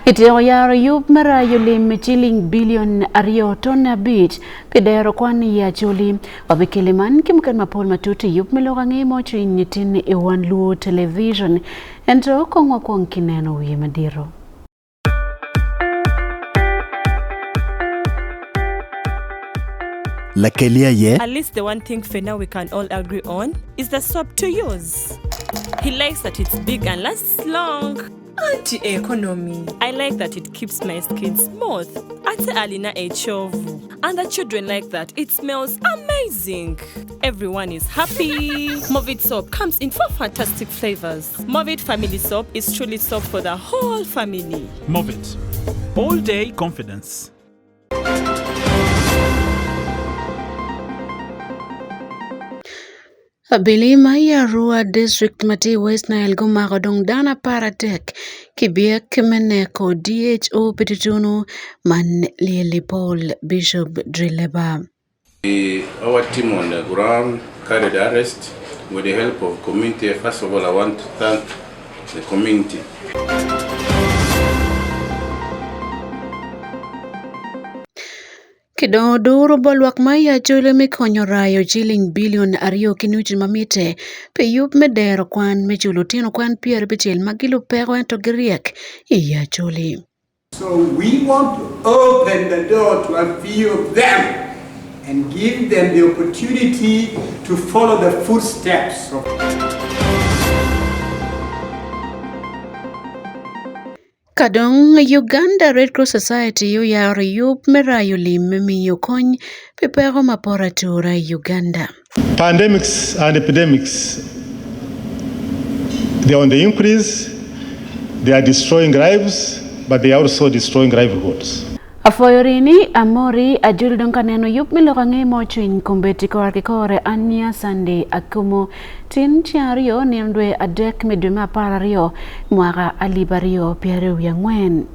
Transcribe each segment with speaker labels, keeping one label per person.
Speaker 1: Itio yaro yup marayo lim chiling billion ario tona beach pidero kwani ya choli wabikiliman kimkan mapol matuti yup milogangi mocho inyitin e Wan Luo television ento kongwa kwang kineno wiye madiro.
Speaker 2: At least the one thing for now we can all agree on is the soap to use. He likes that it's big and lasts long. Anti-economy. I like that it keeps my skin smooth. Ate alina echovu. And the children like that. It smells amazing. Everyone is happy. Movit soap comes in 4 fantastic flavors. Movit family soap is truly soap for the whole family.
Speaker 3: Movit. All day confidence.
Speaker 1: Bilima ya Rua District Mati West Nile gumagodong dana paratek kibia kimeneko DHO petitunu man Paul Bishop Drileba.
Speaker 4: Our team on the ground carried arrest with the help of community. First of all, I want to thank the community.
Speaker 1: Kido duro bolwak maya chole me konyo rayo chiling billion ario kinuchi mamite pe yup medero kwan mechulo tino kwan pier bichil magilu pero ento giriek iya choli.
Speaker 5: So we want to open the door to a few of them and give them the opportunity to follow the footsteps of
Speaker 1: Kadong Uganda Red Cross Society yo yaro yup merayo lim miyo kony pipero mapora tura Uganda.
Speaker 6: Pandemics and epidemics, they are on the increase, they are destroying lives, but they are also destroying livelihoods.
Speaker 1: Afoyorini amori ajul donkaneno yup milokangi mocho in kumbeti kore anya Sunday Akumu tin chiario niamdwe adek medume aparario mwaka alibario pieru yangwen.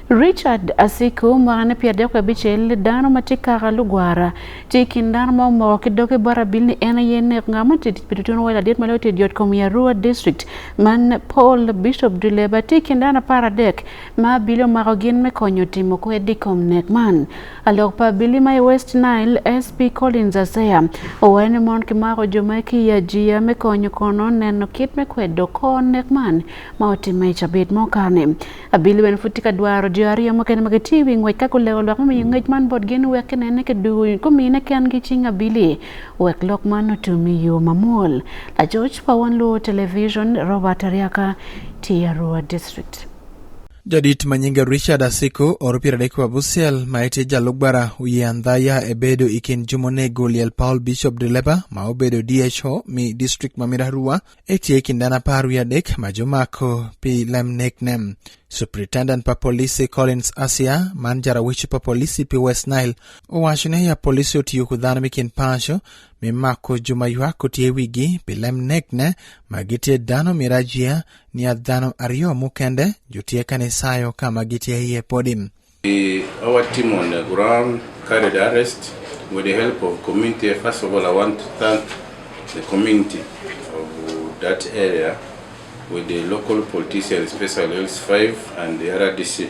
Speaker 1: Richard Asiku mwana pia dekwa bichel dano matika lugwara tikin dano mo kidoke bara bilni ena yene ngamati pitutunu wala dit malote diot komia Rua District man Paul Bishop Drileba tikin dano paradek ma bilo marogin me konyo timo kwe dikom nekman alok pa bili my West Nile SP Collins asaya owane mon kimaro jomaki ya jia me konyo kono neno kit me kwe doko nekman maoti mecha bit mokane abili benefutika duaro Aria mo ken magatiwi ngwet ka kuleo lok mo ngej man bod gen wek nene ke du ko mina kan gi chinga bili wek lok man to mi yo mamol la George pa Wan Luo television Robert Ariaka tia Rua District.
Speaker 7: Jadit manyinga Richard Asiku oropira dekwa Busiel maite jalugbara uyiandhaya ebedo ikin jumone Goliel Paul Bishop Drileba ma obedo DHO mi district mamira Rua etie kindana paru ya dek majumako pi lemneknem. Superintendent pa polisi Collins Asia manjara wichi pa polisi pi West Nile uwashune ya polisi utiyo kudhana mikin pansho mimako jumayua kutie wigi pi lemnekne magitie dano mirajia ni adhano ario mukende jutie kanisayo kama gitie hiye podim.
Speaker 4: Our team on the ground carried arrest with the help of community. First of all, I want to thank the community of that area with the local politicians, especially L5 and the RDC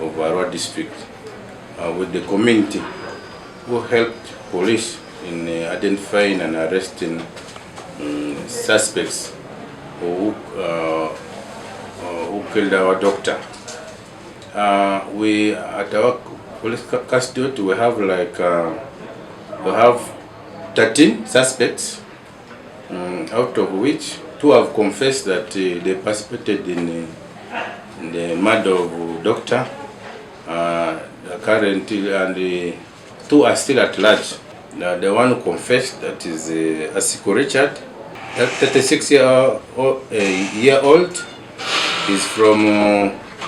Speaker 4: of our district, with the community who helped police in identifying and arresting suspects who killed our doctor. We at our police custody we have we have 13 suspects, out of which 2 have confessed that they participated in the murder of doctor currently, and 2 are still at large. The one who confessed, that is Asiku Richard, that 36-year-old, is from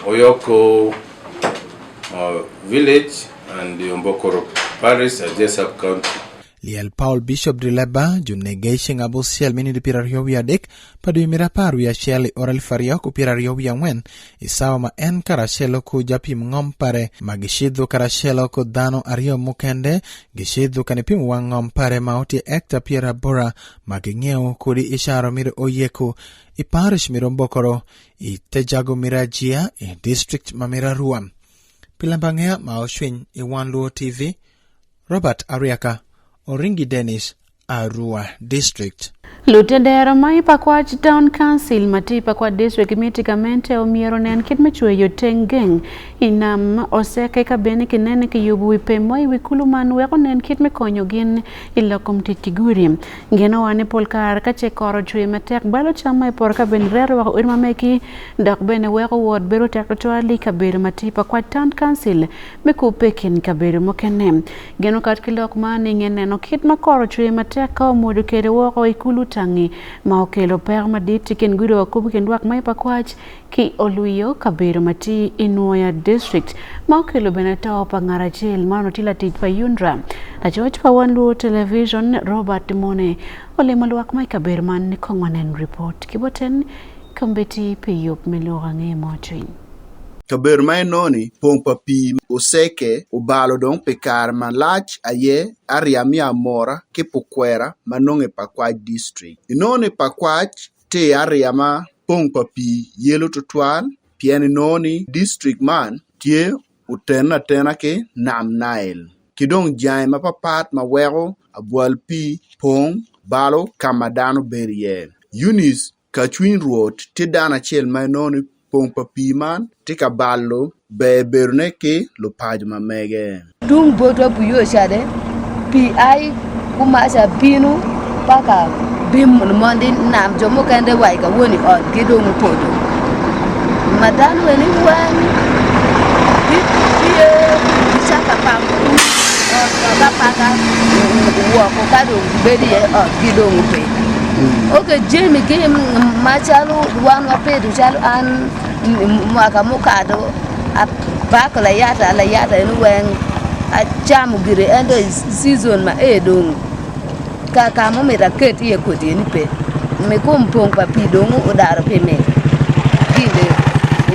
Speaker 4: Oyoko village and Ombokoro Parish, Adjacent County.
Speaker 7: Liel Paul Bishop Drileba jumne geishing abusiel mini dipirario wiadek padu mirapar wiasheli oral fario kupirario wiangwen isawa ma en karashelo ku japi ngom pare magishidhu karashelo ku dano ario mukende gishidhu kanipim wangom pare mauti ekta piera bora magingeo kudi isharo mire oyeku iparish mirombokoro itejago mirajia district mamira ruam pilambangea maoshwin Wan Luo TV Robert Ariaka Oringi Dennis Arua District.
Speaker 1: Lutendero mai Pakwach Town Council matipa kwa district mitikamente omiero nen kit mechweyo tengeng inam oseke kabene kinene kiyubu ipemoi wikuluman weko nen kit mekonyo gin ilokom titiguri ngeno wane polkar kache koro chwe matek balo chama porka ben rero wako irma meki dak bene weko ward bero tekotwali kabere matipa kwa Town Council mekupekin kabere mokene ngeno katkilok mani ngeneno kit makoro chwe matek ka omudu kere wako ikulu tangi maokelo perma diti ken gudo wakubu kendwak mai Pakwach ki oluyo kabero mati Inuoya district maokelo benata pangarachel mano tila tijpa yundra la George pa Wan Luo television Robert Mone ole malwak mai kabero man ni kongwanen report kiboten kombeti piyop melorange mochwin
Speaker 8: Kaber mai noni pong papi oseke obalo dong pekar malach aye ariamia mora ke pokwera manonge Pakwach district. Inone Pakwach te ariama pong papi yelo tutwal pieni noni district man tie utena ke nam Nile. Kidong jai mapapat mawero abual pi pong balo kamadano berie. Eunice kachwin road te dana chel mai noni pong papi man tika ballo be berne ke lo pajma mege
Speaker 9: dung boto buyo shade pi ai kuma sa binu paka bim mondi nam jomo kande wai ka woni on gido mu podo madan weni wan bi saka pam ka paka wo ko ka do bedi on gido mu pe okay jemi game machalo wan wa pe do chalo an mwaka mukado bak la yata enu wen a chamu gire endo season ma edong ka mo meta keti ye kodi ni pe me kompong papi dongu odaro pe me gile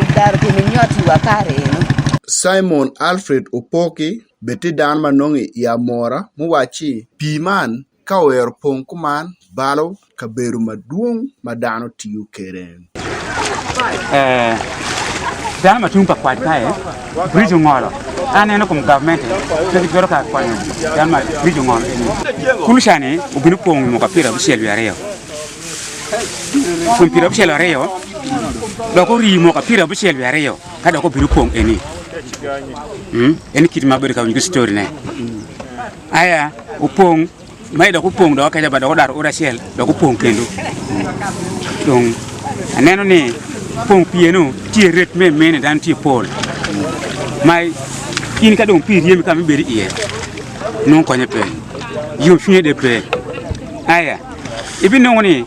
Speaker 9: odaro pe me nyoti wakare no
Speaker 8: Simon Alfred Opoki beti dan manongi ya mora muwachi piman kawer pong kuman balo kaberu maduong madano tiyu kere
Speaker 10: dan ma tumpa kwa kai bridge ngolo ane no kom government te joro ka kwa dan ma bridge ngolo kulshane ubinu pong mo ka pira bushel yareo kom pira bushel yareo do ko ri mo ka pira bushel yareo ka do ko biru pong eni kit ma bari ka ngi story ne aya upong mai do ko pong do ka jaba do dar ora shel do ko pong kendo donc aneno ni pong pieno ti ret men dan ti pol mai in ka don pi yemi kam beri iye non ko nyepe yo fie de pe aya ibi non ni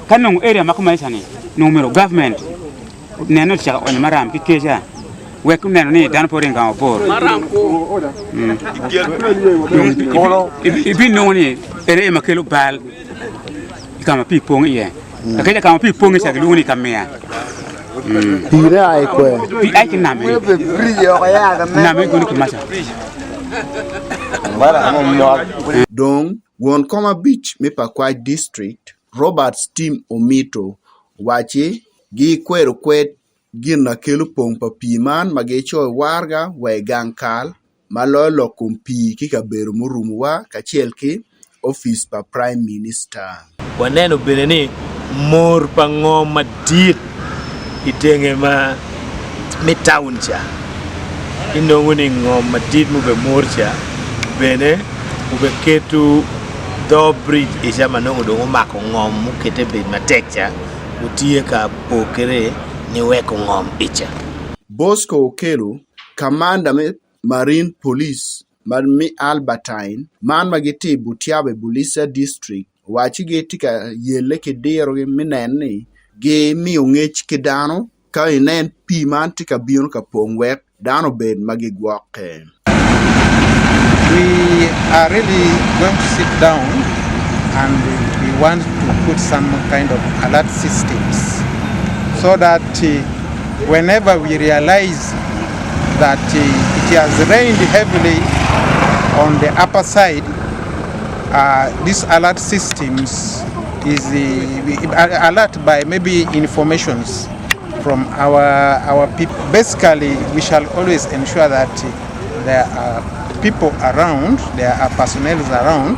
Speaker 10: kan non area makuma isani numero government neno cha on maram ki keja we kun neno ni dan porin ga por maram ko ibi non ni ere makelo bal kama pi pong iye akaja kama pi pong sa luni kamea
Speaker 8: pire ai kwe
Speaker 10: pi ai kiname name goni kumasa
Speaker 8: dong won koma beach me Pakwach district Robert Steam Omito wache gi kwero kwet gina kelu pong papi man magecho warga we gankal malolo kumpi kika beru murumwa kachelki office pa prime minister
Speaker 11: waneno beneni mor pango madit itenge ma mitauncha inongo ni ngom madit mu be morcha bene ube ketu do bridge isha manongo dongo mako ngom mu kete be matekcha utie ka pokere ni weko ngom icha
Speaker 8: Bosco Okelo commander me marine police mi Albertine man magiti Butiabe Bulisa district wachi getika yele ke dero ge mineni ge mi ongech ke dano ka inen pi man tika bion ka pongwek dano bed magigwake.
Speaker 12: We are really going to sit down and we want to put some kind of alert systems so that whenever we realize that it has rained heavily on the upper side, these alert systems is alert by maybe informations from our people. Basically, we shall always ensure that there are people around, there are personnel around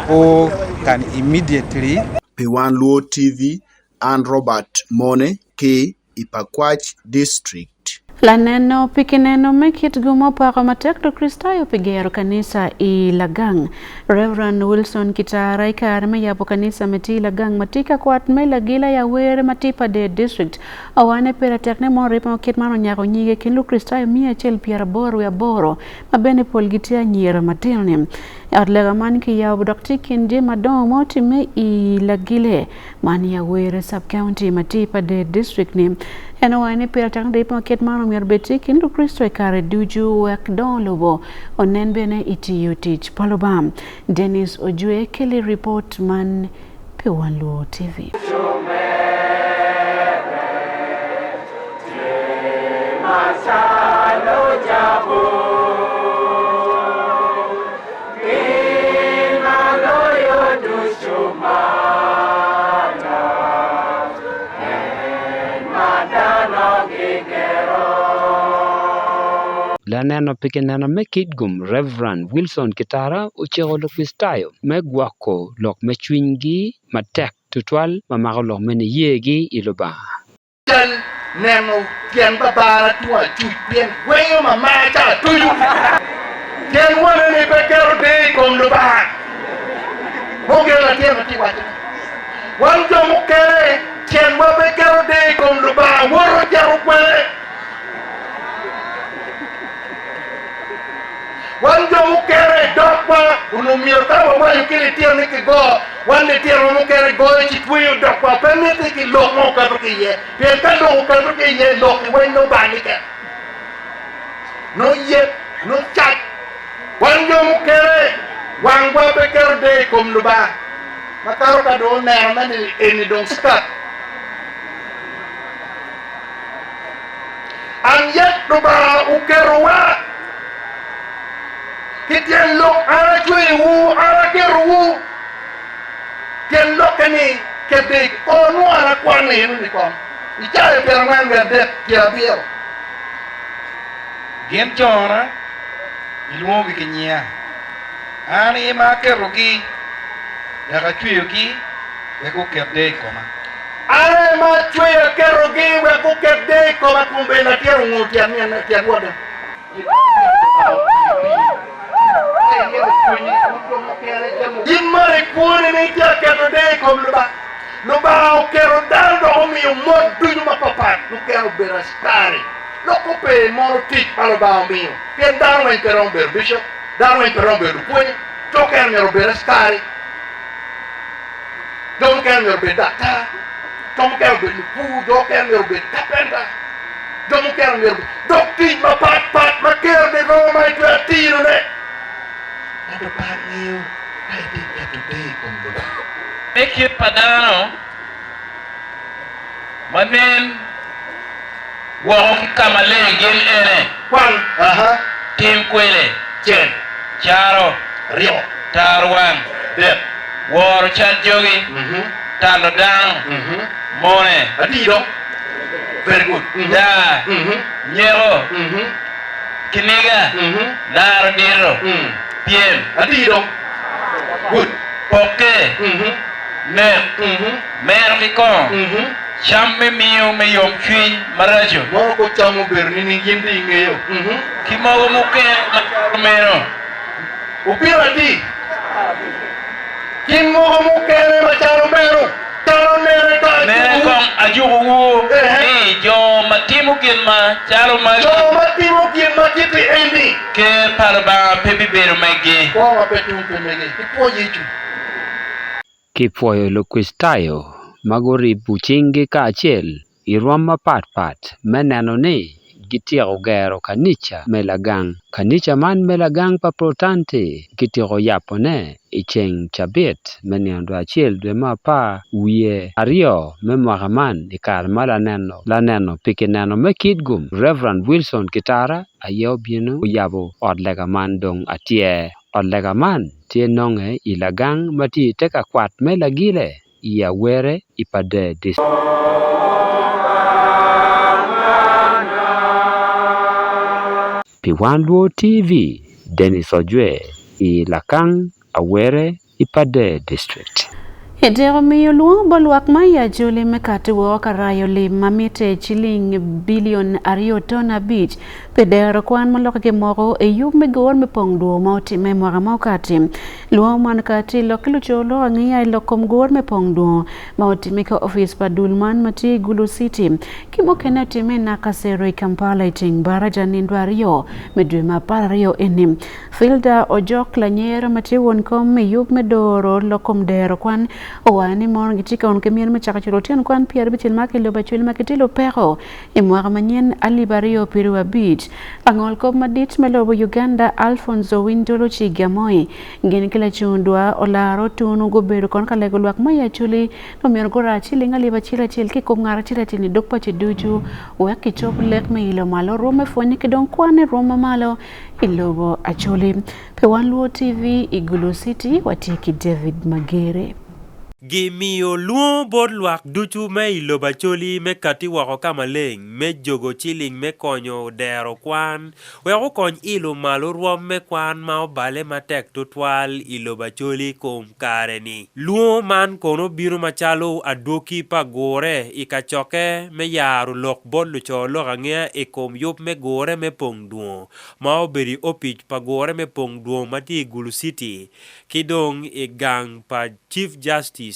Speaker 12: who can immediately.
Speaker 8: Wan Luo TV and Robert Mone K. Pakwach District.
Speaker 1: Laneno pikineno mekit gumo pako matek to Kristayo pigero kanisa I Lagang. Reverend Wilson Kitara ikar me yapo kanisa meti Lagang matika kwat me lagila ya were matipa de district. Awane pera tekne mo ripa makit mano nyako nyige kinlu Kristayo mia chel piara boro ya boro mabene polgitia nyira matilne. Adlega man ki ya budokti kinje madon moti me I lagile man ya were sub county matipa de district ni. Eno wane pera tekne ripa makit mano Beti kindu Kristo kare duju wek don lobo onen bene iti utich palobam. Dennis Ojue Kelly report man pe Wan Luo TV.
Speaker 13: Laneno pikineno mekit gum Reverend Wilson Kitara uchego lo Kristayo megwako lok mechwingi matek tutwal mamako lok mene yegi iloba.
Speaker 14: Chân nemo tiền babara tua chui tiền quay mà ma cha tui tiền wana ni bekero de kom lo ba moge la tiền ti wa wan jo mukere tiền ma bekero de kom lo ba woro jaru kwele Wanjo mukere dokwa unumirta wa yukili tio niki go wande tio mukere go chitwiyo dokwa pemete ki lok mo kadruki ye pienta lok kadruki ye lok wendo banike no ye no chat wanjo mukere wangwa beker de kom luba makaro ka do na mani eni don skat an yet luba ukero wa Kitien lo ara chui wu ara keru wu tien lo kani kebe ko no ara kwani ni ko ichae perman verde kia biel
Speaker 15: Gem chora ilmo bikinya ani ma keru ki daga chui ki we ko kebe ko ma
Speaker 14: are ma chui keru ki we ko kebe ko ma kumbe na tieru ngu tien ni na tien woda Imare kuone ne kia kero de kom luba o kero dando o mio modu ma papa no kero berastare lo cope moro tit palo ba o mio pien dano en peron ber bishop dano en peron ber puoi to kero mero berastare don kero mero bedata tom kero ber pu do kero mero bedapenda don kero mero dokti ma pat ma kero de no mai tiro ne Ado pangil, hai di today kumbo.
Speaker 15: Ekit padano, manen wong kamale gin ene.
Speaker 14: Kwan,
Speaker 15: Tim kwele,
Speaker 14: chen,
Speaker 15: charo,
Speaker 14: rio,
Speaker 15: tarwang,
Speaker 14: dep,
Speaker 15: wor chat jogi, talo dang, mone,
Speaker 14: adido, very good.
Speaker 15: Da, nyero, kiniga, daro diro, Piem,
Speaker 14: adido,
Speaker 15: good, poke, nek, mer kikong, chamme miyo me yom chui marajo.
Speaker 14: Moro ko chamo berni ni gindi ngeyo.
Speaker 15: Kimogo muke mero.
Speaker 14: Upira di. Kimogo muke macharo mero. Taro nere ka.
Speaker 15: Nere kong ajugo wu. Jo matimu kin ma charo ma.
Speaker 14: Jo matimu kin ma kiti endi.
Speaker 15: Ke palaba pepi beru mege.
Speaker 14: Kwa pepi umpe mege. Ipo yichu.
Speaker 13: Kipuoyo lo Kristayo magori buchingi ka achiel irwam mapat meneno ni gitieko gero kanicha melagang. Kanicha man melagang pa protante gitieko yapone icheng chabit meniando achiel dwe ma pa wiye ario me mwaka man ikar malaneno pikineno me Kidgum Reverend Wilson Kitara ayeo bino uyabo odlega man dong atie odlega man tie nonge ilagang mati teka kwat me lagile iya were ipade dis Wan Luo TV Dennis Ojwe Ilakang Awere Ipade District.
Speaker 1: Hedero miyo luo bolwak maya juli mekati wo karayo lim mamite chiling bilion ario tona beach pedero kwan maloka ke moro e yub megor me pongdo mauti me mwaka maukati luo man kati lokilu cholo angiya lokom gor me pongdo mauti meka office pa dulman mati Gulu City kimo kenati me nakasero Kampala iting baraja nindwa rio medwe mapara rio enim filda ojok lanyero mati wonkom me yub medoro lokom dero kwan Owani mor gitika on kemien machaka chirotian kwan pier bitil makelo bachul makitilo pero imwaka manyen alibario pirwa beach angol ko madit melobo Uganda Alfonso Windolo Chigamoi ngin kila chundwa olaro tunu gobedo kon kalego lwak maya chuli no mier gora chili ngali bachila chil ki kom ngara chila tini dokpa chiduju waki chop lek me ilo malo rome foni kidon kwane roma malo ilobo achuli pe Wan Luo TV Gulu City watiki David Magere.
Speaker 16: Gimiyo luo bodluak duchu me iloba choli me kati wako kamaleng me jogo chiling me konyo dero kwan weko kony ilo malo ruom me kwan ma obale matek tutwal iloba choli kom kare ni luo man kono biro machalo adoki pa gore ikachoke me yaru lok bodlu cholo rangia kom yop me gore me pongduo ma oberi opich pa gore me pongduo mati Gulu City kidong gang pa Chief Justice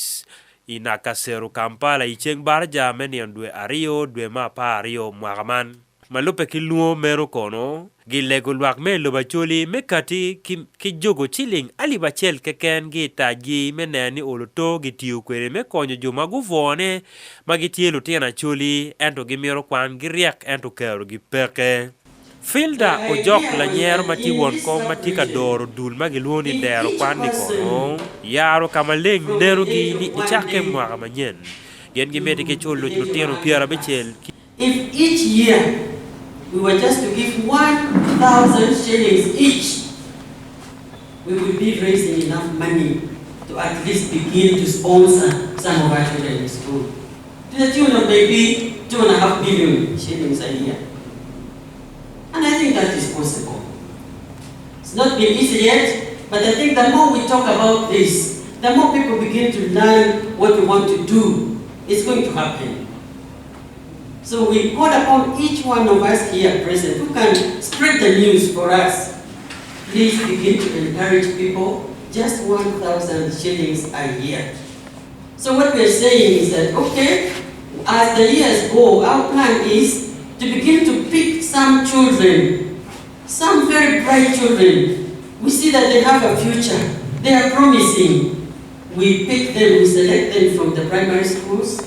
Speaker 16: inakasero Kampala icheng barja meniandwe ario dwe mapa ario mwagaman malupe kiluo mero kono gilego lwak me lobacholi mekati ki jogo chiling alibachel keken gitaji meneni oloto gitiu kwere me konyo joma guvone magitielo tiena choli ento gimiro kwan giriek ento kero gipeke Filda ojok lanyero mati won kom mati ka doro dul magiluoni dero kwan ni kono yaro kamaleng nero gi ni ichake mwaka manyen gen gimedi ke cholo lutero piara bechel.
Speaker 17: If each year we were just to give 1,000 shillings each, we would be raising enough money to at least begin to sponsor some of our children in school to the tune of maybe 2.5 billion shillings a year. And I think that is possible. It's not been easy yet, but I think the more we talk about this, the more people begin to learn what we want to do. It's going to happen. So we call upon each one of us here present who can spread the news for us. Please begin to encourage people, just 1,000 shillings a year. So what we're saying is that, okay, as the years go, our plan is to begin to pick some children, some very bright children. We see that they have a future. They are promising. We pick them, we select them from the primary schools,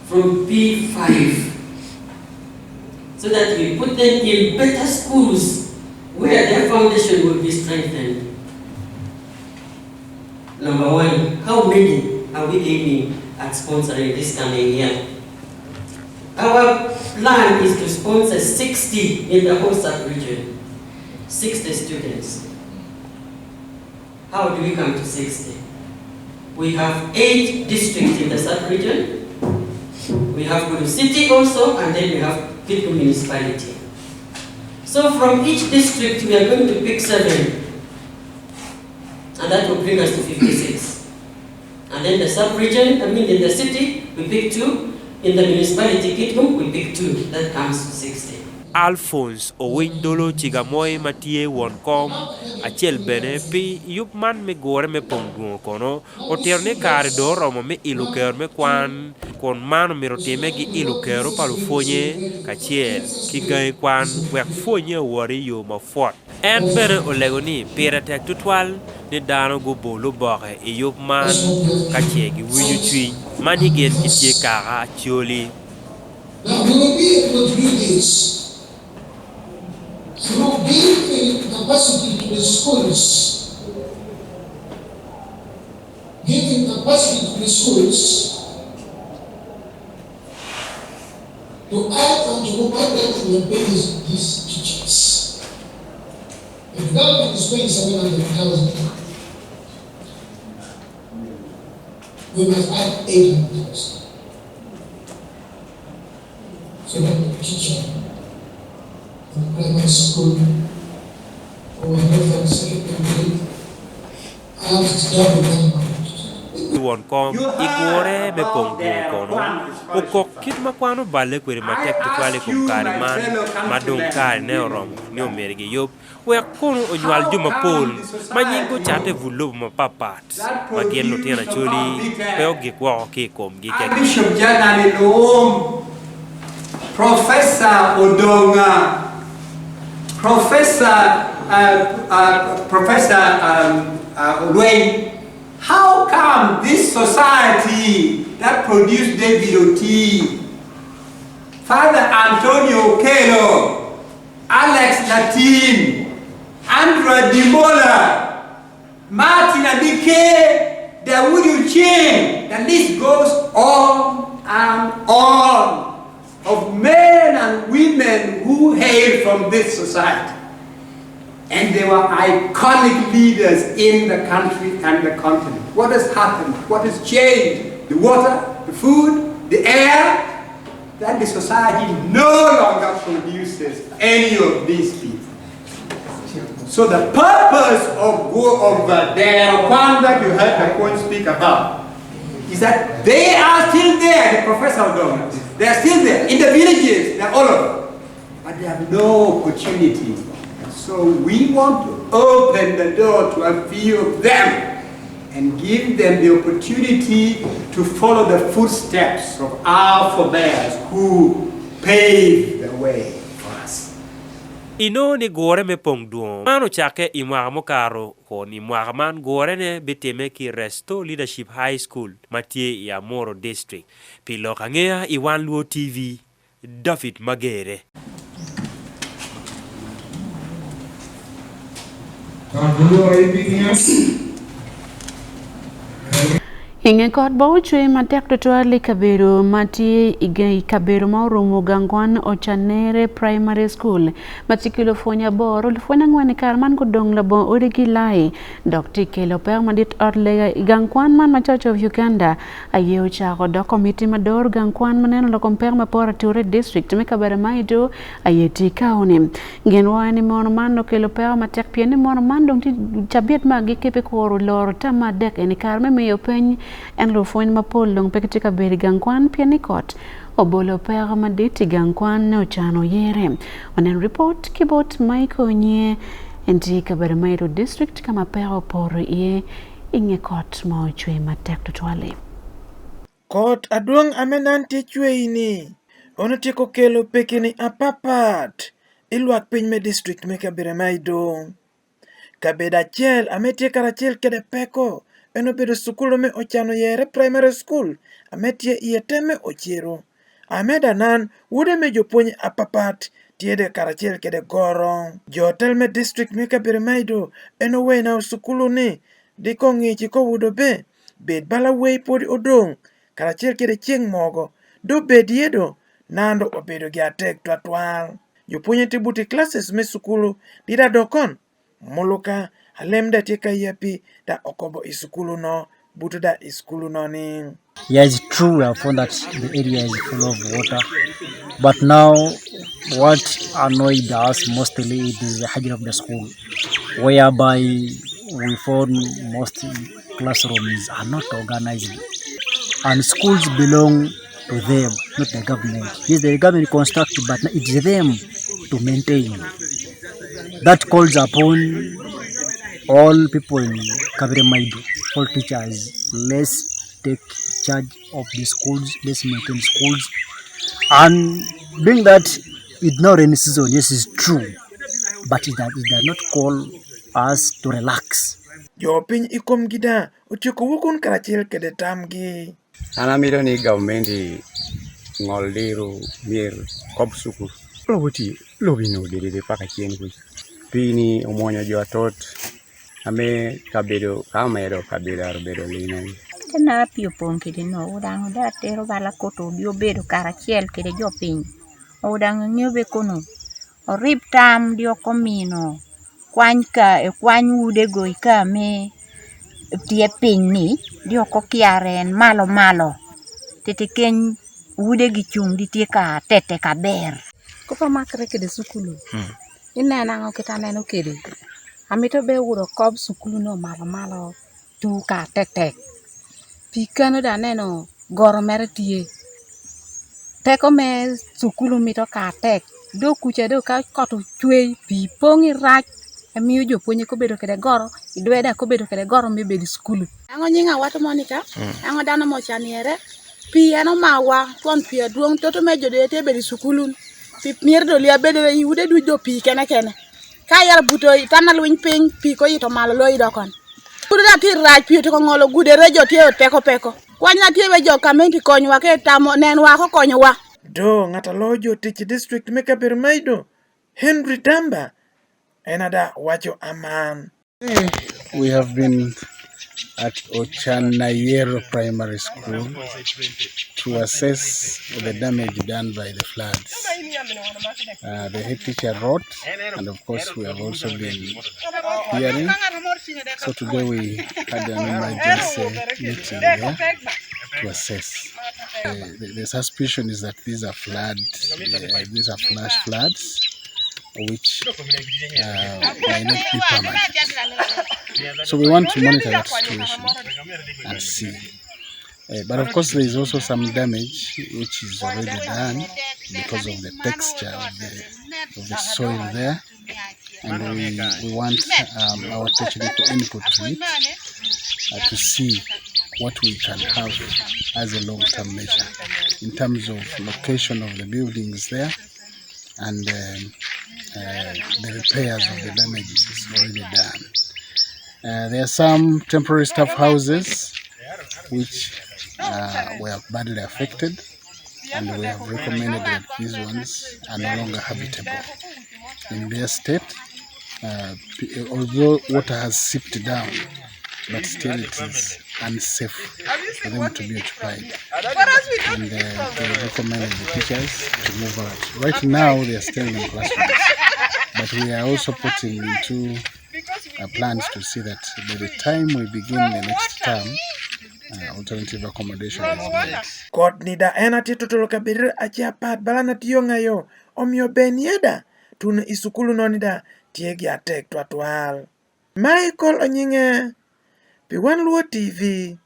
Speaker 17: from P5, so that we put them in better schools where their foundation will be strengthened. Number one, how many are we aiming at sponsoring this coming year? Our plan is to sponsor 60 in the whole sub-region, 60 students. How do we come to 60? We have 8 districts in the sub-region. We have Gulu City also, and then we have Kidgum municipality. So from each district, we are going to pick 7. And that will bring us to 56. And then the sub-region, in the city, we pick 2. In the municipality Kidgum, we pick 2. That comes to 60.
Speaker 16: Alphonse Owindolo Chigamoy Matie Wonkom Achel Bene Pi Yupman me gore me pongduo kono oterne caridor mo me iluker me kwan kon mano mirotime gi ilukero palufonye kachiel kigai kwan wek fonye wari yo mafot en bene olegoni pira tek tutwal ni dano go bolo boxe e yupman kachie gi wuju twi mani gen kitie kara chioli.
Speaker 18: Now we will be able to do this capacity to the schools, giving capacity to the schools to act and to competently maintain these teachers. The government is paying 700,000. We must add 800,000. So that the teacher in the primary school or wherever the secondary grade has double that amount.
Speaker 16: Won kom igore me pongo kono ukok kit makwano bale kwere matek twale kum kare man madong kare ne orom ni omerge yop we kono onywal juma pol manyingo chate vulob mapapat magien no tena choli pe ogikwa ke kom gike
Speaker 5: Bishop Janani Loom, Professor Odonga, Professor Wayne. How come this society that produced David Oti, Father Antonio Kelo, Alex Latin, Andrew Dimola, Martin Adike, Dawudu Ching, the list goes on and on of men and women who hail from this society. And they were iconic leaders in the country and the continent. What has happened? What has changed? The water, the food, the air? That the society no longer produces any of these people. So the purpose of their one that you heard Pakwach speak about is that they are still there, the professional governments. They are still there in the villages, they're all over. But they have no opportunity. So we want to open the door to a few of them and give them the opportunity to follow the footsteps of our forebears who paved the way for us.
Speaker 16: Ino ni gore me pong duo mano chake imwa mokaro ko ni mwa man gore ne beteme ki Resto Leadership High School matie ya Moro District pilo kangea i Wan Luo TV David Magere.
Speaker 1: Inge kot bo chwe matek tutwali kabero mati ige kabero maurumu gangwan Ochanere Primary School matikilo fonya boro lifona ngwani karman kudong labo urigi lai Dr. Kelo per madit orlega gangwan man ma Church of Uganda aye uchako do komiti mador gangwan maneno lo komper mapora Ture District me kabere maido aye tikauni genwani mono man no Kelo per matek pieni mono man dong ti chabiet magi kepe koru loro tama dek eni karme me yopeny en lo foin mapol long peketika beri gangkwan pianikot obolo pera maditi gangkwan no chano yere onen report kibot maiko nye enti Kabaramairo District kama pera poro ye inge kot mo chwe matek tutwale
Speaker 19: kot aduong amenanti chwe ini onatiko kelo pekini apapat ilwak piny me district me Kabaramairo kabeda chel ametie karachel kede peko eno bedo sukulu me ochano yere primary school ametie ieteme ochiro ameda nan wude me jopuonj apapat tiede karachiel kede goro jotel me district me Kabaramairo eno wena sukulu ni diko ngichi ko wudo be bed bala wei podi odong karachiel kede chieng mogo do bed yedo nando obedo gi atek twatwal jopuonj tibuti classes me sukulu dida dokon muluka alemda tika yapi da okobo isukulu no buto da iskulu no ni.
Speaker 20: Yeah, it's true. I found that the area is full of water, but now what annoyed us mostly is the hygiene of the school, whereby we found most classrooms are not organized, and schools belong to them, not the government. Yes, the government constructs, but it's them to maintain. That calls upon all people in Kabaramairo, all teachers, let's take charge of the schools, let's maintain schools. And doing that with no rainy season, yes, is true, but it does not call us to relax.
Speaker 19: Jo piny ikom gida ochoko wukun karachiel kede tamgi.
Speaker 21: Anamiro ni government ngoldiru mir kob suku. Lobiti lobino dede paka chien kuch. pini omuonyo jotot ame kabedo kamero kabila bedo linen
Speaker 2: na pio pon kede no udang da tero bala koto bio bedo karachiel kede jopiny udang ngiobe kono orip tam dio komino kwany ka e kwany ude go ka me tie piny ni dio ko kiaren malo tete keny ude gi chung di tie ka tete ka ber
Speaker 22: ko pa makre kede sukulu ina nango kita neno kede amito be wuro kob sukulu no malo tu ka tete pikano da neno goro mere tie teko me sukulu mito ka tek do kucha do ka koto chwe pi pongi rach amiyo jopuonje ko bedo kede goro idweda ko bedo kede goro me bedo sukulu ango nyinga wato Monica ango dano mo chaniere pi ano mawa ton pi aduong toto me jode te bedo sukulu pi mier do lia bedo yude du do pi kene ka yar buto tanal winy piny pi ko yito malo lo idokon kudu da ti rach pi to ko ngolo gude rejo tie peko kwanya tie we jo kamenti konywa ke tamo nen wa ko konywa
Speaker 19: do ngata lojo tich district meka Bermaido Henry Tamba enada wacho aman.
Speaker 21: We have been at Ochanayero Primary School to assess the damage done by the floods. The head teacher wrote, and of course we have also been hearing. So today we had an emergency meeting here to assess. The suspicion is that these are floods, these are flash floods, which may not be permanent. So we want to monitor that situation and see. But of course there is also some damage which is already done because of the texture of the soil there, and we want our technical input to it to see what we can have as a long-term measure in terms of location of the buildings there, and the repairs of the damages is already done. There are some temporary staff houses which were badly affected, and we have recommended that these ones are no longer habitable in their state. Although water has seeped down, but still it is unsafe for them to be occupied. And they recommended the teachers to move out. Right now they are still in classrooms, but we are also putting into plans to see that by the time we begin the next term, alternative accommodation is made.
Speaker 19: Kot nida ena titutolo kabir achiapat balana tiyo ngayo omio ben yeda tuna isukulu nonida tiegi atek twatwal. Michael Onyinge Pi Wan Luo TV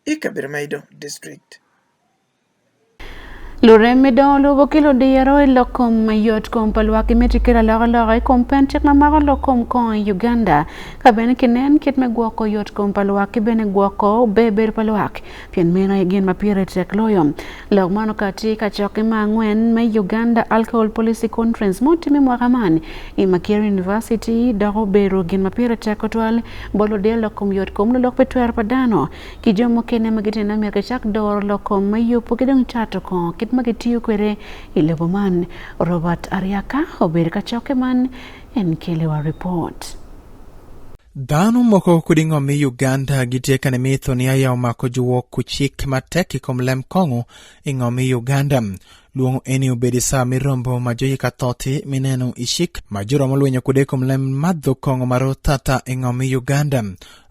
Speaker 19: Bermaido District.
Speaker 1: Lure medolo bokilo diero lokom mayot kom palwaki metikira laga kom pentik na maga lokom kon Uganda kabene kinen kit megwako yot kom palwaki bene gwako beber palwaki pien mena igen mapire tek loyom logmano katika choki mangwen me Uganda Alcohol Policy Conference motimi mwakamani Makere University dago bero gen mapire tek otwal bolo de lokom yot kom lok petwer padano kijomo kene magitena merke chak dor lokom mayupo kidong chato kon magitiyo kwere ileboman Robert Ariaka oberka chokeman en kelewa report.
Speaker 7: Dhano moko kudingo mi Uganda gitieka ni mitho ni aya umako juwo kuchik mateki komlem kongo ingo mi Uganda. Luongo eni ubedi saa mirombo majoyi kathoti mineno ishik majuro molwenyo kudeko mlem madho kongo maro tata ingo mi Uganda.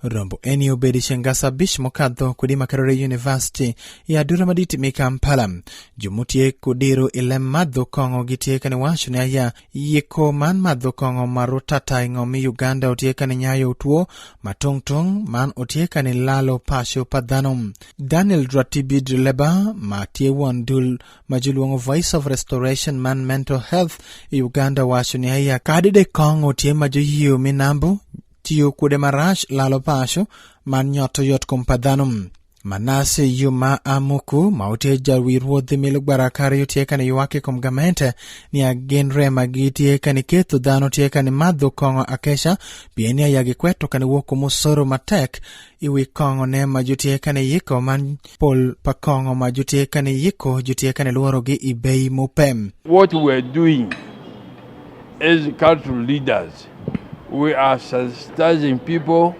Speaker 7: Rombo eni ubedi shengasa bish mokadho kudima Karore University ya dura maditi mi Kampala. Jumutie kudiru ilem madho kongo gitieka ni washu ni aya yiko man madho kongo maro tata ingo mi Uganda utieka ni nyayo utuo matongtong man utieka ni lalo pasho padhanum. Daniel Dratibi Drileba matie wandul majuluongo Voice of Restoration Man Mental Health Uganda washuni haya kadide kongo tie majoyiyo minambo tiyo kude marash lalo pasho man nyoto yot kumpadhanum. Manase yuma amuku mautie jalwiruodhi milugbara kari utieka ni yuwake kumgamente ni agenre magitieka ni kethu dhano tieka ni madhu kongo akesha pieni ayagi kweto kani woku musoro matek iwi kongo ne majutieka ni yiko man pol pa kongo majutieka ni yiko jutieka ni luorogi ibei mupem.
Speaker 23: What we're doing as cultural leaders
Speaker 3: we are sensitizing people,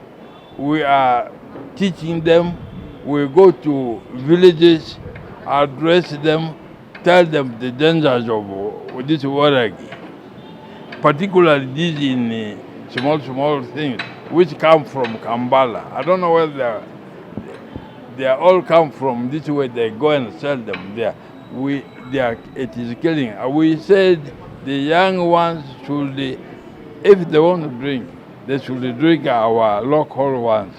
Speaker 3: we are teaching them, we go to villages, address them, tell them the dangers of this water, particularly these in small things which come from Kampala. I don't know whether they are all come from this way, they go and sell them there. It is killing. We said the young ones should, if they want to drink, they should drink our local ones.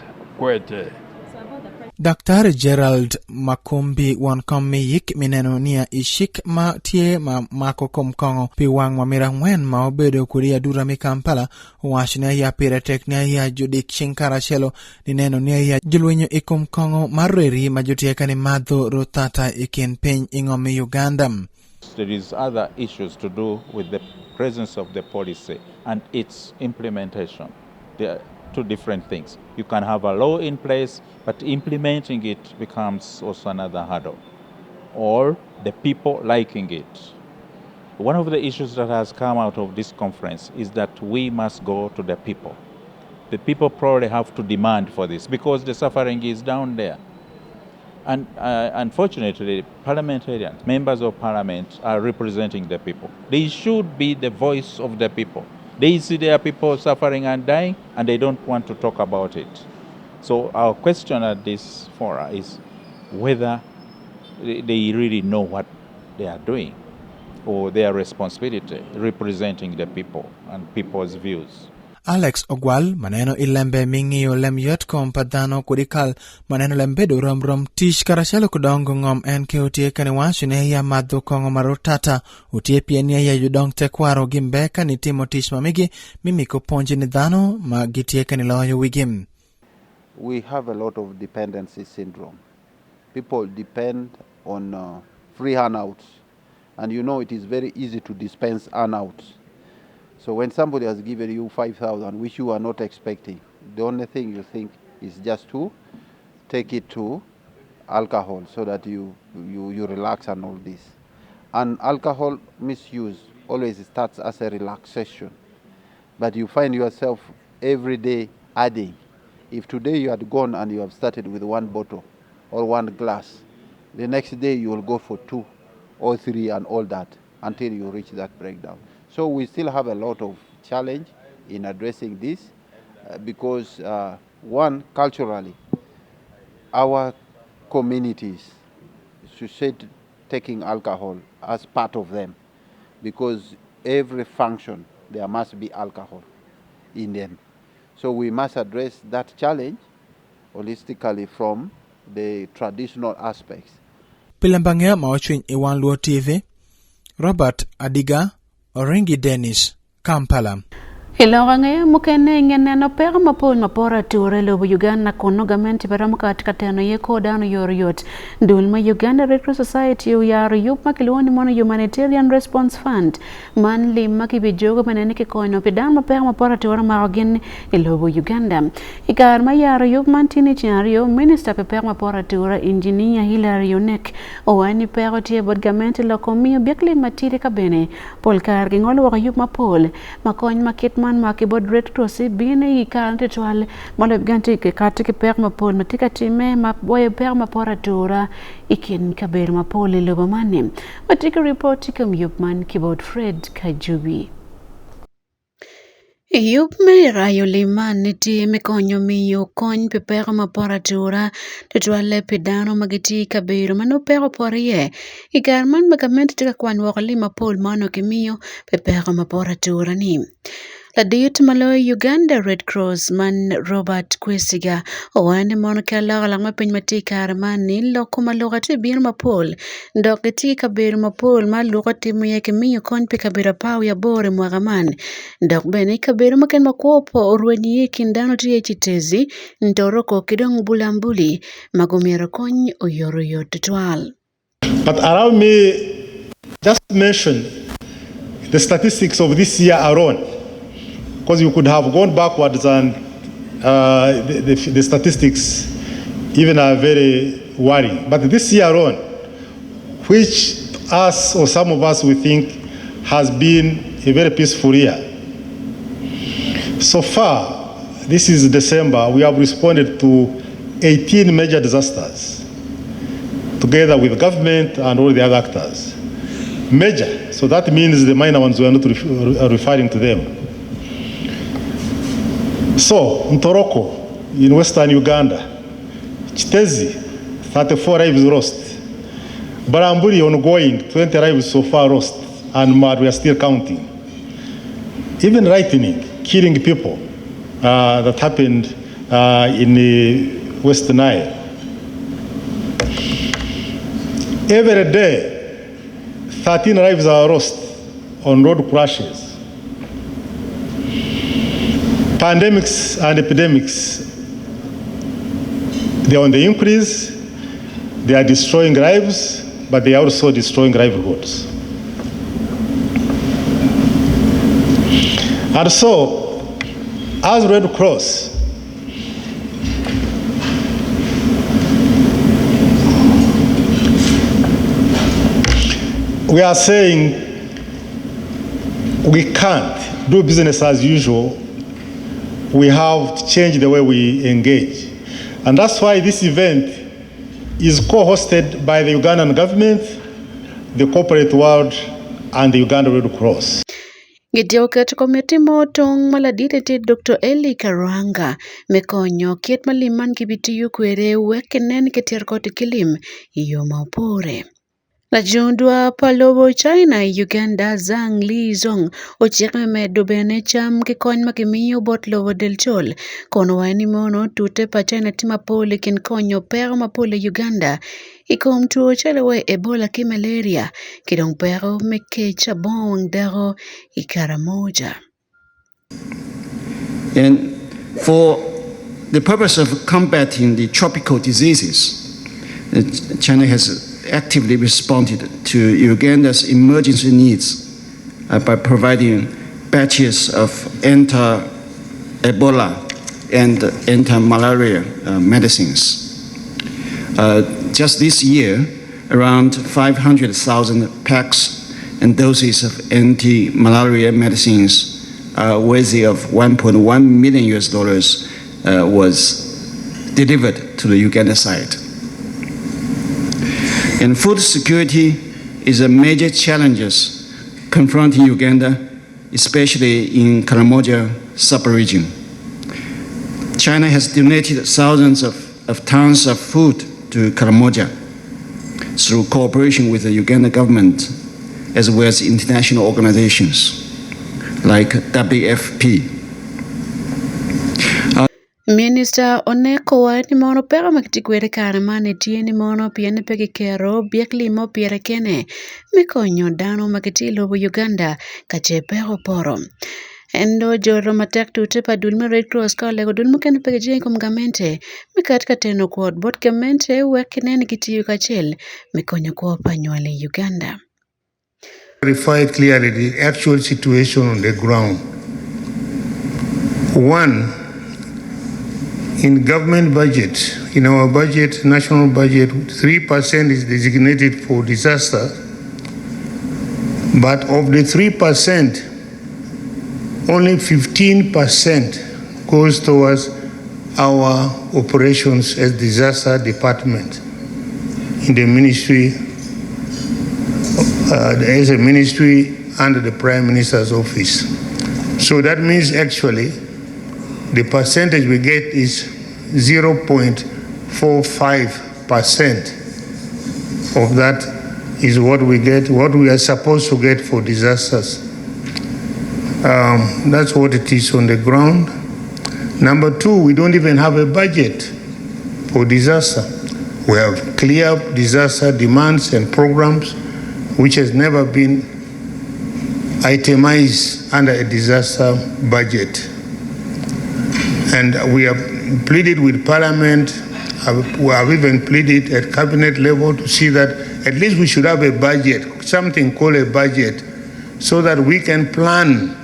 Speaker 7: Dr. Gerald Makumbi wan komi yik mineno nia ishik ma tie ma mako komkongo pi wang mamira ngwen ma obedo kuria dura mi Kampala washne ya pire teknia ya judik chinkara chelo ni neno nia ya julwenyo ikomkongo mareri majutia ni madho rotata ikin peny ingomi Uganda.
Speaker 6: There is other issues to do with the presence of the policy and its implementation. There are two different things. You can have a law in place, but implementing it becomes also another hurdle, or the people liking it. One of the issues that has come out of this conference is that we must go to the people. The people probably have to demand for this because the suffering is down there. And unfortunately, parliamentarians, members of parliament are representing the people. They should be the voice of the people. They see their people suffering and dying, and they don't want to talk about it. So our question at this forum is whether they really know what they are doing or their responsibility representing the people and people's views.
Speaker 7: Alex Ogwal, maneno ilembe mingiyo lem yot kompadano kudikal, maneno lembedo rom tish karachalo kudongo ngom enke utie kani washune ya madho kongo marotata, utie pienia ya yudong tekwaro gimbeka ni timo tish mamigi, mimiko ponji ni dhano magitie kani loyo wigim.
Speaker 23: We have a lot of dependency syndrome. People depend on free handouts, and you know it is very easy to dispense handouts. So when somebody has given you 5,000, which you are not expecting, the only thing you think is just to take it to alcohol so that you relax and all this. And alcohol misuse always starts as a relaxation. But you find yourself every day adding. If today you had gone and you have started with one bottle or one glass, the next day you will go for 2 or 3 and all that until you reach that breakdown. So we still have a lot of challenge in addressing this because one, culturally, our communities should taking alcohol as part of them because every function there must be alcohol in them. So we must address that challenge holistically from the traditional aspects.
Speaker 7: Pilambangia mawachwin Wan Luo TV, Robert Adiga, Orengi Dennis, Kampala.
Speaker 1: Ilonganga mukene ngeneno pera mapol mapora ture lobo Uganda kono gamenti pera mukatika teno yeko dano yoriyot. Dulma Uganda Red Cross Society uyaro yup makilwoni mono Humanitarian Response Fund. Man lima kibijogo manenike koino pidama pera mapora ture marogin ilobo Uganda. Ikarma yaro yup mantini chinario Minister pera mapora ture Engineer Hilary Onek. Owani pera tie bod gamenti lokomio biakli matiri kabene. Polkar gingolo waka yup mapol. Makony makitma makibod Red Cross bine ikante twal mole ganti ke katike per mapol matika time maboye per mapora tura ikin kaber mapol lobo mane matika report kam yupman keyboard Fred Kajubi. Yup me rayo liman niti mekonyo miyo kony pe pero mapora tura tutwale pedano magiti kabiro mano pero porie igarman magamenti tika kwan wakali mapol mano kimiyo pe pero mapora tura ni. La diet malo Uganda Red Cross man Robert Kwesiga owane mono kala lang mapiny matika armani loko maloga te bir mapol ndokiti kabir mapol maluko timu yake miyo kon pe kabira pau ya bore mwagaman ndok bene kabir maken makopo orweni yeki ndano tiye chitezi ntoroko kidong bulambuli magomero kony oyoro yotutwal.
Speaker 24: But allow me just mention the statistics of this year alone, because you could have gone backwards and the statistics even are very worrying. But this year alone, which us or some of us we think has been a very peaceful year, So far, this is December, we have responded to 18 major disasters, together with government and all the other actors. Major, so that means the minor ones we are not referring to them. So, Ntoroko, in western Uganda, Chitezi, 34 lives lost. Baramburi ongoing, 20 lives so far lost, and Mad, we are still counting. Even lightning, killing people, that happened in the West Nile. Every day, 13 lives are lost on road crashes. Pandemics and epidemics, they are on the increase. They are destroying lives, but they are also destroying livelihoods. And so, as Red Cross, we are saying we can't do business as usual. We have to change the way we engage. And that's why this event is co-hosted by the Ugandan government, the corporate world, and the Uganda Red Cross.
Speaker 1: Gidioket komiti motong maladite Dr. Eli Karanga mekonyo kiet maliman kibitiyu kwere wekenen ketir koti kilim iyo maupore. La jundwa palobo China Uganda Zhang Li Zong ochiekme medo bene cham kikony makimiyo bot lowo del chol kono waini mono tute pa China tima pole kin konyo pero mapole Uganda ikom tuo chalewe Ebola ki malaria kidong pero meke chabong dero ikaramoja.
Speaker 4: And for the purpose of combating the tropical diseases, China has actively responded to Uganda's emergency needs by providing batches of anti-Ebola and anti-malaria medicines. Just this year, around 500,000 packs and doses of anti-malaria medicines worthy of $1.1 million was delivered to the Uganda side. And food security is a major challenge confronting Uganda, especially in Karamoja sub-region. China has donated thousands of tons of food to Karamoja through cooperation with the Uganda government, as well as international organizations like WFP.
Speaker 1: Minister Oneko wani mono pero makitikwere kare mane tieni mono piene peke kero biekli mo piere kene mikonyo dano makiti lobo Uganda kache pero poro. Endo joro matek tute pa dulme Red Cross ka lego dulme kene peke jeng kum gamente mikat kateno kuot bot gamente wekinen kitiyu kachel mikonyo kuo panywale Uganda.
Speaker 9: Clarify clearly the actual situation on the ground. One, in government budget, in our budget, national budget, 3% is designated for disaster. But of the 3%, only 15% goes towards our operations as disaster department in the ministry, as a ministry under the Prime Minister's office. So that means actually the percentage we get is 0.45% of that is what we get, what we are supposed to get for disasters. That's what it is on the ground. Number two, we don't even have a budget for disaster. We have clear disaster demands and programs which has never been itemized under a disaster budget. And we have pleaded with Parliament, we have even pleaded at cabinet level to see that at least we should have a budget, something called a budget, so that we can plan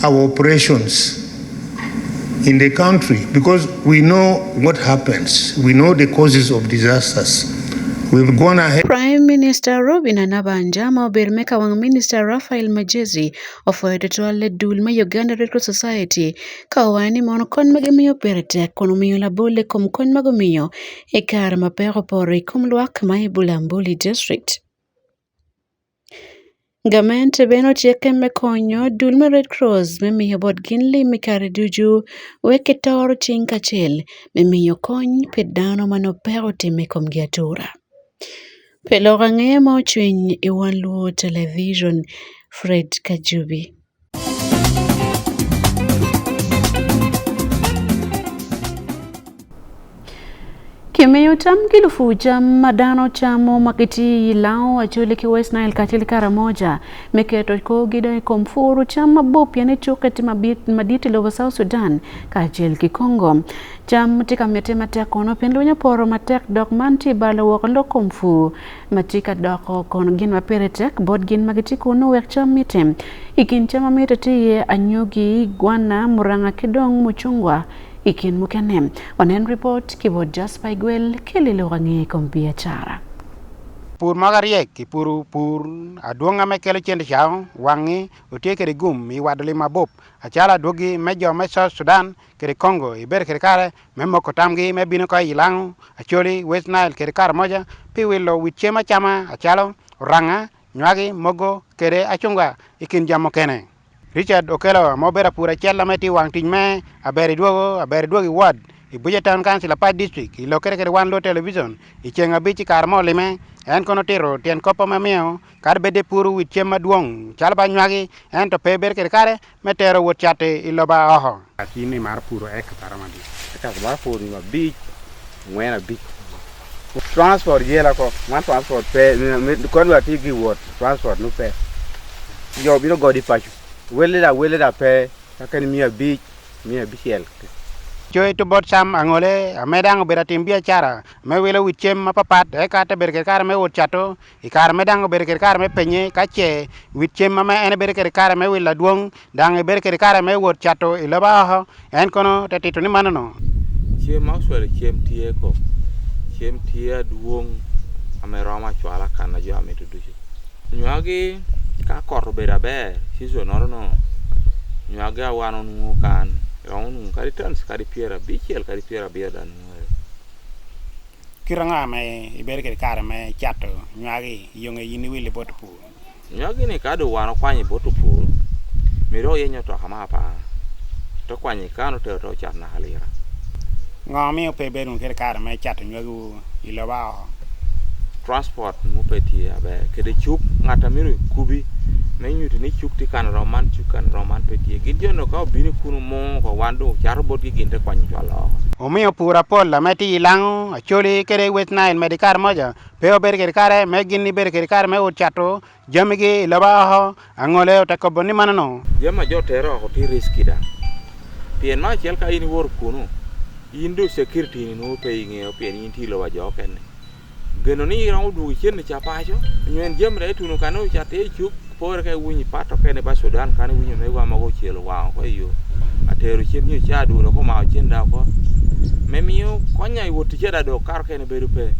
Speaker 9: our operations in the country, because we know what happens. We know the causes of disasters. We've gone ahead.
Speaker 1: Prime Minister Robin Anabanja ma ober meka wang Minister Raphael Majezi ofoyo twale dul ma Uganda Red Cross Society ka wani mono kon magimiyo perete kono miyo labole kom kon magomiyo e kar mapero pore kum luak ma Bulambuli District. Gamente beno tieke me konyo dul me Red Cross me miyo bod ginli me kare duju weke toro chinka chel me miyo kony pedano mano pero time kom giatura. Pelora ng'emo chwiny i Wan Luo Television, Fred Kajubi. Kimeyo tam kilufu jam madano chamo makiti lao achule ki West Nile kachili karamoja meketo ko gida komfuru chama bop yani chukati maditi lovo South Sudan kachili ki Congo jam tika mete matek kono pendunya poro matek dok manti bala wakalo komfu matika doko kono gin maperetek bod gin magiti kono wek cham mitem ikin chama mitatiye anyogi gwana muranga kidong muchungwa ikin mukenem onen report kibod Jasper Igwel kelilo rangi kompia chara
Speaker 8: pur magariek ki pur aduonga me kelo chende chao wangi otiekere gum mi wadli mabop achala dogi mejo me South Sudan kere Congo iber kere kare me moko tamgi me bino ko ilang acholi West Nile kere kare moja pi wilo wichema chama achalo ranga nywagi mogo kere achunga ikin jamo kene Richard Okelo mobera pura chela meti wang tinyme aberi duogi ward Ibuja Town Council Apart District ilokere kere Wan Luo Television ichenga bichi karmo lime en kono tiro tien kopo mamio kar bede puru wit chema duong chalba nywagi en to peber kere kare metero wot chate iloba oho atini mar puro ek paramadi
Speaker 10: ka mar puro ma bich ngwena bich transport yela ko man transport pe ko wa tigi wot transport no pe yo bino godi pachu wele da pe ka ni mia bichel
Speaker 8: Joy to bot sam angole medang beratim biacara me welo wichem mapapat e kata berker kar me wot chato ikar medang berker kar me penye kache wichem ma ene berker kar me wila duong dang berker kar me wot chato ilaba ho en kono tatito ni manano
Speaker 6: chem auswele chem tie duong ameroma chwala kana jo ameto duche nywagi ka kor bera be sizo norno nywagi awano nu kan Raunu kari trans kari piera bichel kari piera biedan
Speaker 8: kiranga me iberke kare me chato nywagi yonge yini wili botupu
Speaker 6: nywagi ni kado wano kwanye botupu miro yenyo to kama pa to kwanye kano to chat na halira
Speaker 8: ngami ope berun kare me chato nywagi iloba
Speaker 6: transport mu peti abe kede chup ngata miru kubi menyu ni chukti kan roman peti gidjo no ka bini kunu mo ko wando charbot gi ginte kwany jolo
Speaker 8: omio pura pola meti ilang acholi kere West Nile medikar moja peo berger kare me ginni berger kare me uchato jamigi laba ho angole ta ko boni manano
Speaker 6: jama jotero ko ti riski da pien ma chel ka ini wor kunu indo security ni no pe nge pien inti lo wa jo ken geno ni rawu du chen cha pa jo nyen jemre tunu kanu cha te chuk por ke wunyi pato kene ba Sudan kan wunyi me wa mago chelo wa ko yo ateru chen ni cha du no ko ma chen da ko memiyo konya iwoti cheda do kar kene berupe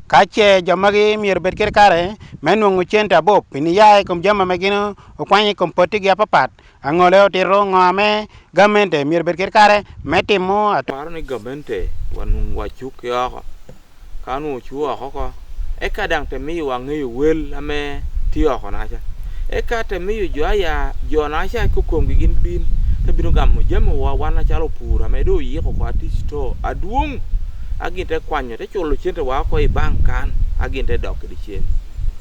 Speaker 8: kache jamagi mier berker kare menungu chenta bop ni yae kom jama megino okwanye kom poti gi apapat angole otiro ngame gamente mier berker kare metimo
Speaker 6: ataro ni gamente wanung wachuk yo kanu chuo ko ekadang te mi wangi wel ame tiyo ko na cha ekate mi jo ya jo na cha ku kongi gin bin te binu gam jemo wa wana chalo pura me do yi ko kwati sto aduong aginte kwanyo te chulo chente wa ko i bankan aginte dok di chen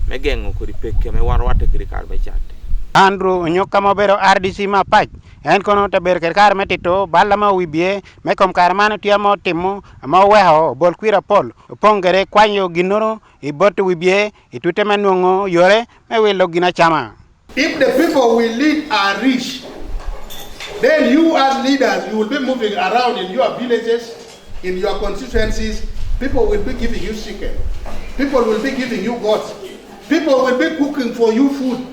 Speaker 6: me gengo ko di pekke me war wate kri kar be chatte
Speaker 8: Andrew nyoka mobero RDC ma pach en kono te berker kar metito balla ma wibie me kom karmano tiamo timo ma weho bol kwira pol pongere kwanyo ginoro I bot wibie itute menungo yore me wilo gina chama.
Speaker 14: If the people we lead are rich, then you as leaders, you will be moving around in your villages, in your constituencies. People will be giving you chicken. People will be giving you goats. People will be cooking for you food.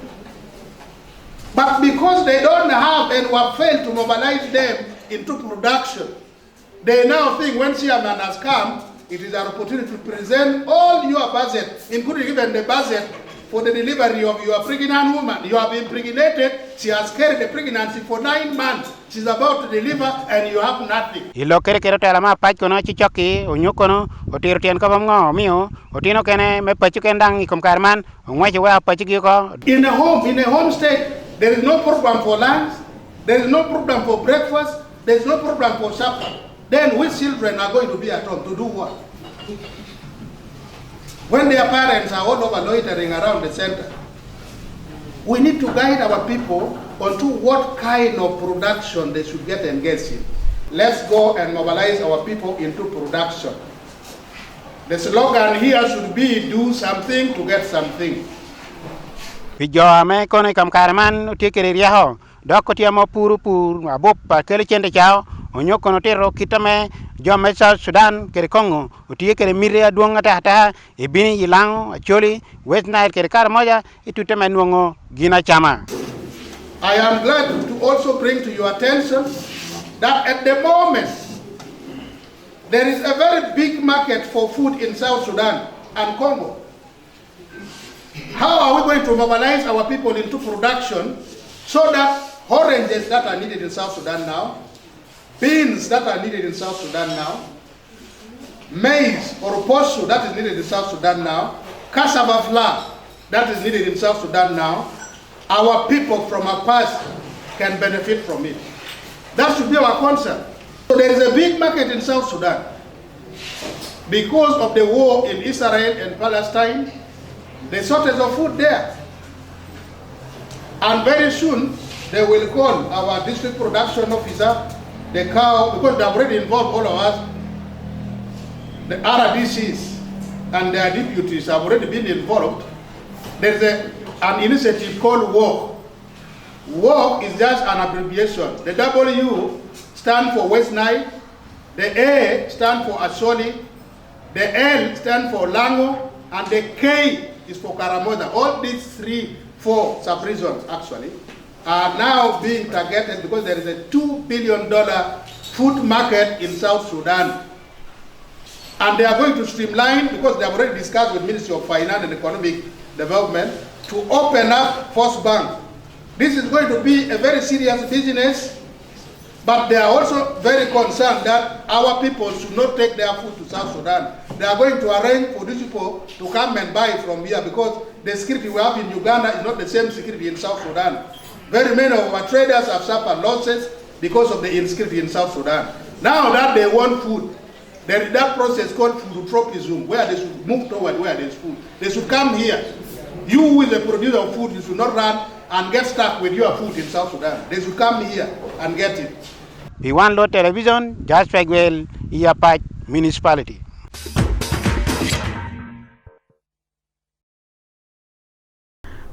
Speaker 14: But because they don't have and have failed to mobilize them into production, they now think when chairman has come,
Speaker 11: it is an opportunity to present all your budget, including even the budget for the delivery of your pregnant woman. You have impregnated, she has carried the pregnancy for 9 months. She's about to deliver and you have nothing.
Speaker 8: Ilo kere tela ma pach kono chichoki, onyukono, otir tien ko bamngo mio, otino kene me pachu kendang ikom karman, ongwachi wa pachu ko.
Speaker 11: In a home state, there is no program for lunch, there is no program for breakfast, there is no program for supper. Then which children are going to be at home to do what? When their parents are all over loitering around the center, we need to guide our people onto what kind of production they should get engaged in. Let's go and mobilize our people into production. The slogan here should be do something to get something.
Speaker 8: Pijo ame kono kam karman utikere riaho, doko tiamo puru abop kele chende chao, onyokono tero kitame Jome South Sudan kere Congo utie kere miria duonga ta ibini ilango acholi West Nile kere kar moja ituteme nuongo gina chama.
Speaker 11: I am glad to also bring to your attention that at the moment there is a very big market for food in South Sudan and Congo. How are we going to mobilize our people into production so that oranges that are needed in South Sudan now, beans that are needed in South Sudan now, maize or posu that is needed in South Sudan now, cassava flour that is needed in South Sudan now, our people from our past can benefit from it. That should be our concern. So there is a big market in South Sudan. Because of the war in Israel and Palestine, there's shortage of food there. And very soon, they will call our district production officer, the cow, because they have already involved all of us, the RDCs and their deputies have already been involved. There's an initiative called WALK. WALK is just an abbreviation. The W stands for West Nile, the A stands for Asoli, the L stands for Lango, and the K is for Karamoja. All these 4 sub-regions actually are now being targeted because there is a $2 billion food market in South Sudan. And they are going to streamline, because they have already discussed with Ministry of Finance and Economic Development, to open up First Bank. This is going to be a very serious business, but they are also very concerned that our people should not take their food to South Sudan. They are going to arrange for these people to come and buy from here, because the security we have in Uganda is not the same security in South Sudan. Very many of our traders have suffered losses because of the insecurity in South Sudan. Now that they want food, there is that process called foodtropism, where they should move toward where there is food. They should come here. You who is a producer of food, you should not run and get stuck with your food in South Sudan. They should come here and get it.
Speaker 8: Wan Luo television, just Fagwell, Iapat municipality.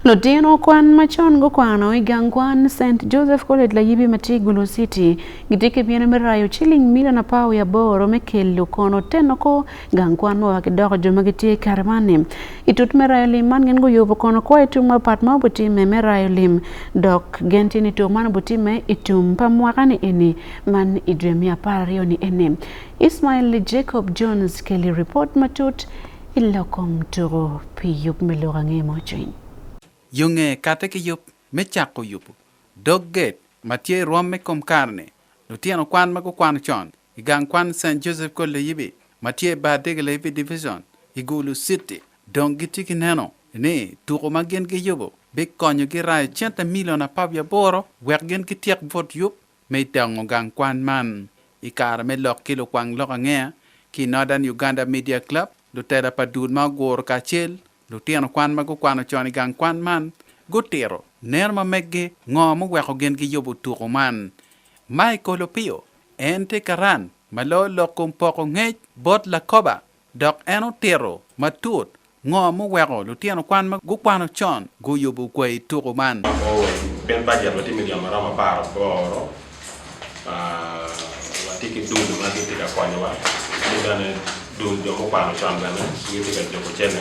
Speaker 1: Lodino kwan machon go kwano igangwan St. Joseph College Layibi Matigulu City gitike biene merayo chiling miliona pau ya boro mekelo kono tenoko gangwan mo wakidoko jomagitie karamane itut merayo liman ngen go yobo kono kwa ituma patma butime merayo lim dok gentini to man butime itum pamwakani eni man idremia parario ni ene Ismail Jacob Jones Kelly report matut ilokom turo piyup melorange mojoin
Speaker 12: Yunge kateke yup mechako yupu. Dogget matie ruame kom karne. Lutiano kwan mako kwan chon. Igang kwan St. Joseph ko Layibi. Matie badege Layibi division. Igulu city. Dongiti kineno. Ne tuko magen ke yubo. Big konyo ki rai 100 miliona pabya boro. Wergen ki tiek vot yup. May tango gang kwan man. Ikara me lok kilo kwang loka ngea. Ki Northern Uganda Media Club. Lutera pa dud ma gor kachel. Lutiano kwan mago kwano choni gang kwan man gutero nerma megge ngomo weko gen gi yobu tuko man mai kolopio ente karan malo lokum poko ngej bot la koba dok eno tero matut ngomo weko lutiano kwan mago kwano chon go yobu kwei tuko man
Speaker 13: ben budget wati milion marama paro boro wati ki dudu ma tika kwani wa ndane dudu mo kwano chon bana tika joko chene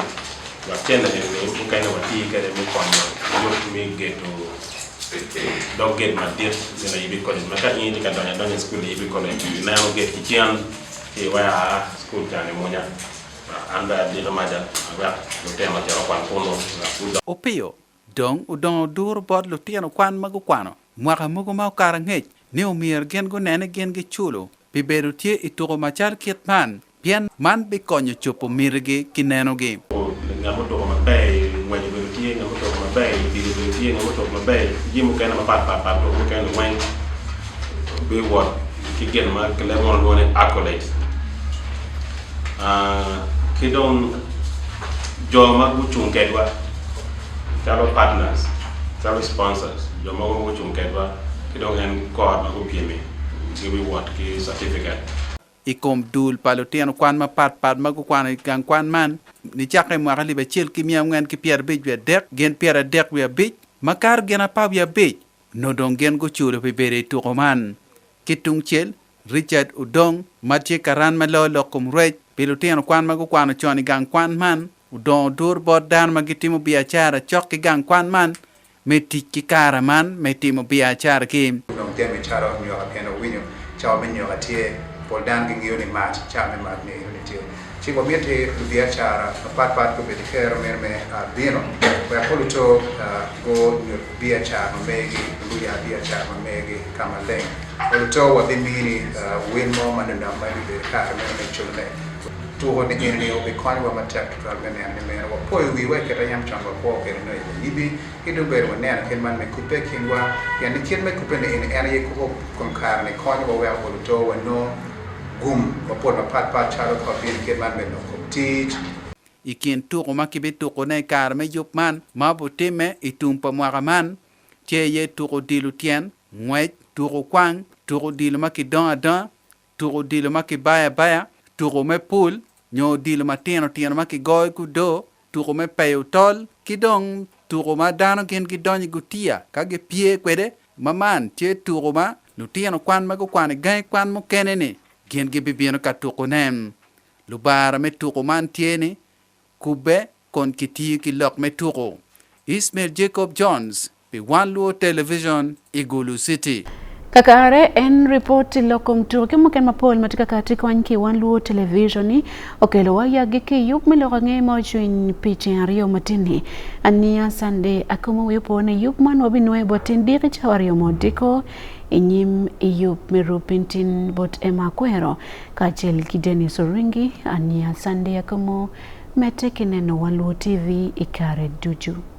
Speaker 13: Wakena ni mkaina watika de mkwano yo mi geto dog get ma dir na yibi college maka ni tika donya school yibi college na yo get kichian e wa school jani monya anda di remaja agak lutema jaro kwan kono na kuda
Speaker 12: opio dong udong dur bod luteno kwan magu kwano mwaka mugu mau karangej ne umier gen go nene gen ge chulo biberu tie ituro machar kitman bien man be konyo chopo mirge kineno ge
Speaker 13: ngamu to mabay ngwenye be tie ngamu to mabay di be tie ngamu to mabay jimu kana mapat to kana wen be what ki gen ma kele mon woni accolade ki don joma bu chungkedwa chalo partners chalo sponsors joma bu chungkedwa ki don en code ma ko piemi give what ki certificate
Speaker 12: ikom dul palotien kwan ma pat magu kwan gang kwan man ni chakre mwaka libe chil ki miya ngwen ki pier bij we dek gen pier dek we bij makar gen apa we bij no don gen go chulo pe bere to roman kitung chel Richard Udong matye karan malo lokum rej pilotien kwan magu kwan choni gang kwan man udong dur bod dan magitimo biachara chok ki gang kwan man meti ki kara man metimo biachara kim
Speaker 5: dong teme charo nyo apeno winyo chaw men nyo atie pol dan gi ngiyoni mat chame mat ne unity chi ko miete biachara pat ko be kero me bino ko apolo to go nyo biachara megi luya biachara megi kama leng to wa bimini win mo manana mali be kara me chulme to ne ni obi kwani wa matak to ne ne wa poi wi wa ke yam changa ko ke no yibi kidu be wa ne ken man me kupe kinwa ya ne ken me kupe ne ene ye ko kon kar ne kwani wa wa to wa no gum wa po na pat charo ko bin ken man me no ko teach
Speaker 12: ikin tuko makibe tuko ne kar me yup man mabuti me itumpa mwakaman cheye tuko dilutien ngwet tuko kwang tuko dilu maki don adan tuko dilu maki baya tuko me pool nyo dilu matino maki goy kudo tuko me payo tol kidong tuko ma dano gen gidonyi gutia kage pie kwede maman che tuko ma lutino kwan mago kwan gay kwan mo kenene gen gi bibino ka tuko nem lubara me tuko man tiene kube kon kiti ki lok me tuko Ismail Jacob Jones pe Wan Luo Television Igulu City
Speaker 1: Kakare en report lokom turke muken mapol matika katika wanki Wan Luo Televisioni okelo waya gike yup milokange mochwin pichen rio matini ania sande akumu yupo ne yup man wabinwe botin diri chawario modiko inyim yup merupintin bot emakwero kachel kideni soringi ania sande akumu mete kineno Wan Luo TV ikare duju